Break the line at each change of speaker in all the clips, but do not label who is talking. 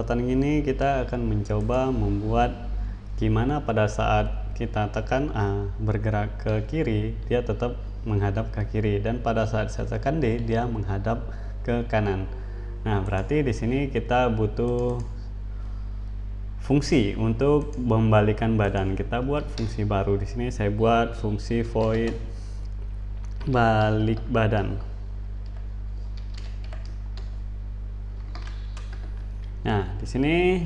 Kesempatan ini kita akan mencoba membuat gimana pada saat kita tekan A bergerak ke kiri, dia tetap menghadap ke kiri, dan pada saat saya tekan D, dia menghadap ke kanan. Nah, berarti di sini kita butuh fungsi untuk membalikan badan. Kita buat fungsi baru. Di sini saya buat fungsi void balik badan. Nah, di sini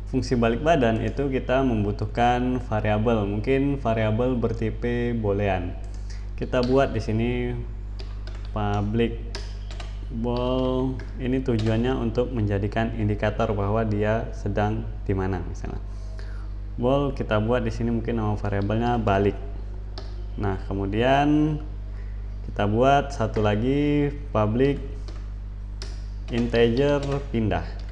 fungsi balik badan itu kita membutuhkan variabel, mungkin variabel bertipe boolean. Kita buat di sini public bool. Ini tujuannya untuk menjadikan indikator bahwa dia sedang di mana, misalnya. Bool kita buat di sini mungkin nama variabelnya balik. Nah, kemudian kita buat satu lagi public integer pindah.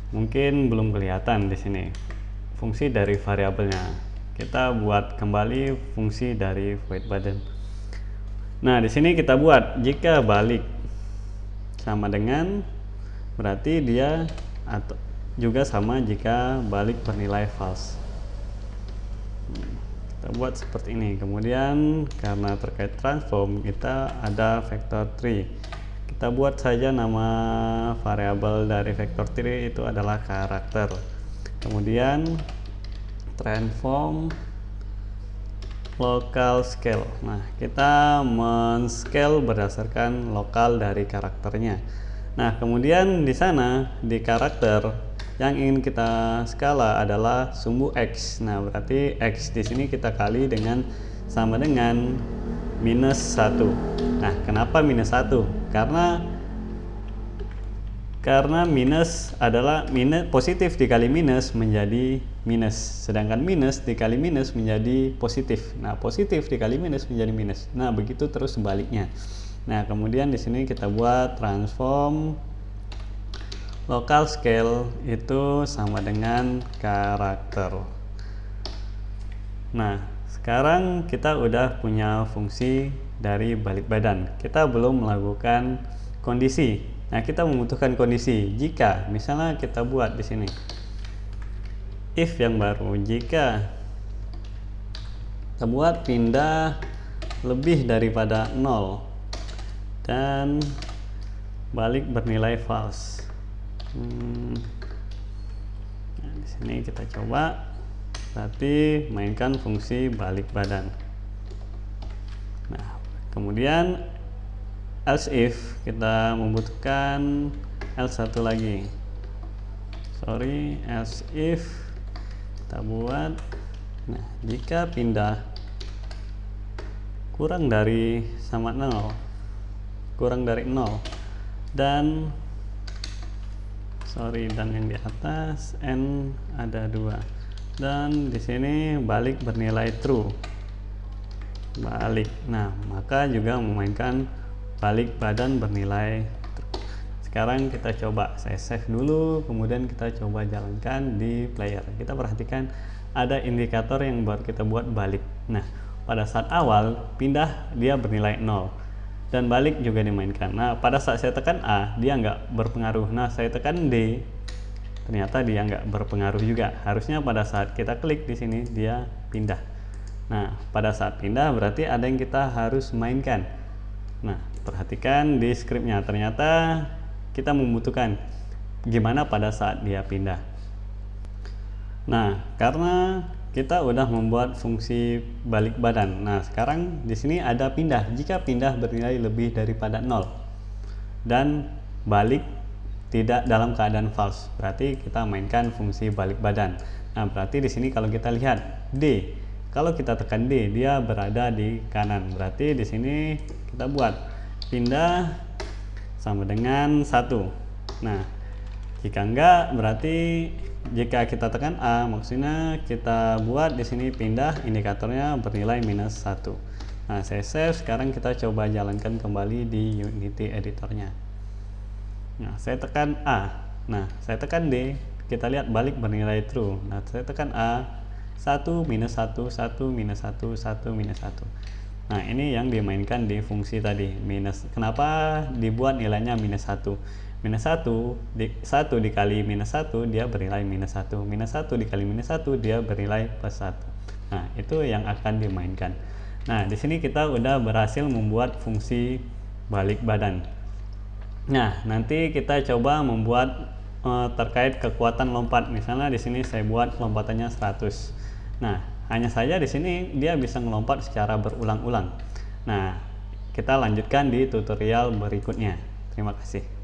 Mungkin belum kelihatan di sini fungsi dari variabelnya. Kita buat kembali fungsi dari void button. Nah, di sini kita buat jika balik sama dengan, berarti dia atau juga sama jika balik bernilai false. Kita buat seperti ini. Kemudian karena terkait transform, kita ada vector tree. Kita buat saja nama variabel dari vector tree itu adalah karakter. Kemudian transform local scale. Nah, kita men-scale berdasarkan lokal dari karakternya. Nah, kemudian di sana di karakter yang ingin kita skala adalah sumbu x. Nah, berarti x di sini kita kali dengan sama dengan -1. Nah, kenapa -1? Karena minus adalah positif dikali minus menjadi minus, sedangkan minus dikali minus menjadi positif. Nah, positif dikali minus menjadi minus. Nah, begitu terus sebaliknya. Nah, kemudian di sini kita buat transform local scale itu sama dengan karakter. Nah, sekarang kita udah punya fungsi dari balik badan. Kita belum melakukan kondisi. Nah, kita membutuhkan kondisi. Jika misalnya kita buat di sini if yang baru, jika kita buat pindah lebih daripada 0 dan balik bernilai false. Nah, di sini kita coba, berarti mainkan fungsi balik badan. Nah, kemudian else if kita membutuhkan else satu lagi. Else if kita buat, nah, jika pindah kurang dari sama 0, kurang dari 0 dan dan yang di atas n ada 2 dan di sini balik bernilai true, balik. Nah, maka juga memainkan balik badan bernilai true. Sekarang kita coba, saya save dulu, kemudian kita coba jalankan di player. Kita perhatikan ada indikator yang baru kita buat balik. Nah, pada saat awal pindah dia bernilai 0 dan balik juga dimainkan. Nah, pada saat saya tekan A, dia nggak berpengaruh. Nah, saya tekan D, ternyata dia nggak berpengaruh juga. Harusnya pada saat kita klik di sini dia pindah. Nah, pada saat pindah berarti ada yang kita harus mainkan. Nah, perhatikan di scriptnya, ternyata kita membutuhkan gimana pada saat dia pindah. Nah, karena kita udah membuat fungsi balik badan. Nah, sekarang di sini ada pindah. Jika pindah bernilai lebih daripada 0 dan balik tidak dalam keadaan false, berarti kita mainkan fungsi balik badan. Nah, berarti di sini kalau kita lihat D, kalau kita tekan D, dia berada di kanan. Berarti di sini kita buat pindah sama dengan 1. Nah, jika enggak, berarti jika kita tekan A, maksudnya kita buat di sini pindah indikatornya bernilai -1. Nah, saya save. Sekarang kita coba jalankan kembali di Unity editornya. Nah, saya tekan A. Nah, saya tekan D. Kita lihat balik bernilai true. Nah, saya tekan A, 1 -1 1 -1 1 -1. Nah, ini yang dimainkan di fungsi tadi minus. Kenapa dibuat nilainya -1? minus 1 dikali minus 1 dia bernilai minus 1, minus 1 dikali minus 1 dia bernilai plus 1. Nah, itu yang akan dimainkan. Nah, di sini kita udah berhasil membuat fungsi balik badan. Nah, nanti kita coba membuat terkait kekuatan lompat. Misalnya di sini saya buat lompatannya 100. Nah, hanya saja di sini dia bisa melompat secara berulang-ulang. Nah, kita lanjutkan di tutorial berikutnya. Terima kasih.